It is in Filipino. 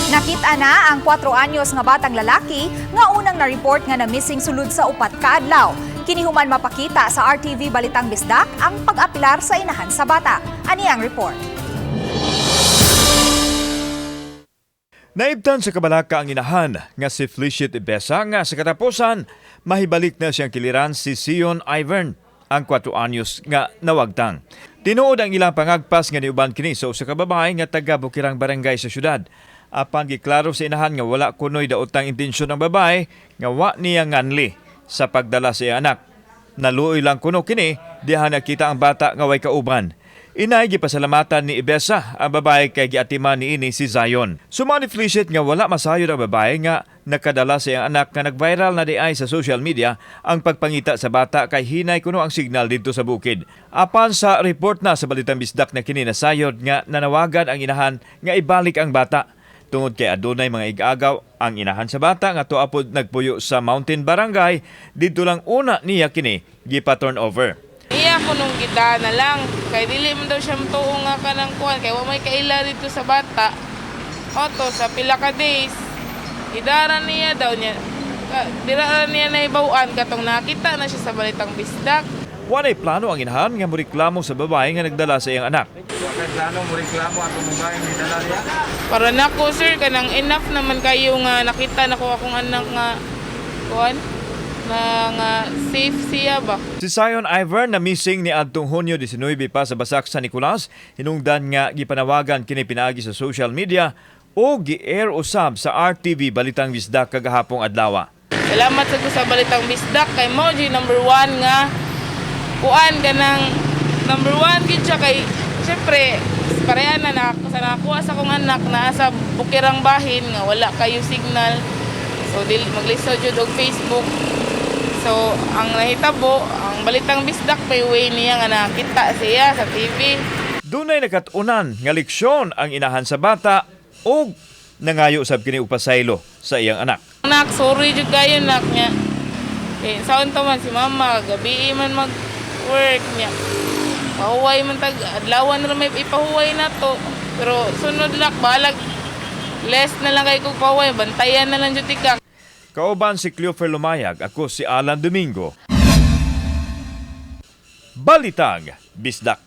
Nakita na ang 4 anyos nga batang lalaki nga unang na-report nga na missing sulod sa upat ka adlaw. Kinihuman mapakita sa RTV Balitang Bisdak ang pag-apilar sa inahan sa bata. Ani ang report. Naibtan sa Kabalaka ang inahan nga si Flechit Ibesa nga sa katapusan mahibalik na siyang kiliran si Sion Ivern, ang 4 anyos nga nawagtang. Tinuod ang ilang pangagpas nga niuban kini sa usa ka babae nga taga Bukirang Barangay sa syudad. Apan giklaro sa inahan nga wala kunoy daotang intensyon ng babae nga wa niya nganli sa pagdala sa iyang anak. Naluoy lang kuno kini diha nakita ang bata nga way kauban. Inay gipasalamatan ni Ibesa ang babae kay giatiman niini si Zion. Sumani Flechit nga wala masayod ang babae nga nakadala sa iyang anak nga nag-viral na diay sa social media ang pagpangita sa bata kay hinay kuno ang signal dito sa bukid. Apan sa report na sa Balitang Bisdak na kini nasayod nga nanawagan ang inahan nga ibalik ang bata. Tungod kay adunay mga igagaw ang inahan sa bata nga tuapod nagpuyo sa Mountain Barangay, dito lang una niya kini gipa-turn over. Iya ko nung kita na lang, kay dili man daw siya matuo nga ka ng kuhan, kay wa may kaila dito sa bata. Oto, sa pila ka days, idara niya daw niya, diraan niya na ibawaan katong nakita na siya sa Balitang Bisdak. Walay plano ang inahan nga moreklamo sa babae nga nagdala sa iyang anak. Wakay plano mo reklamo at babae ni dala niya? Para nako sir, kanang enough naman kayo nga nakita na ko akong anak nga kuhan, nga safe siya ba? Si Zion Ivern na missing ni adtong Hunyo 19 pa sa Basak San Nicolas, hinungdan nga gipanawagan kini pinaagi sa social media o gi-air usab sa RTV Balitang Bisdak kagahapong adlaw. Salamat sa Balitang Bisdak kay Moji number 1 nga kuan kanang number 1 gid siya kay syempre pareha na nakakuha sa kong anak na sa Bukirang Bahin nga wala kayo signal, so dili maglisod jud og Facebook. So ang nahitabo ang Balitang Bisdak may way niya nga nakita siya sa TV. Dunay nakatunan nga leksyon ang inahan sa bata o nangayo sab kini og pasaylo sa iyang anak. Anak, sorry jud kayo nak niya. Eh saon to man si mama gabi man mag-work niya. Pahuway man tag adlawan na may ipahuway na to. Pero sunod lak balag less na lang kay kog pahuway, bantayan na lang jud tika. Kauban si Cleofer Lumayag, ako si Alan Domingo. Balitang Bisdak.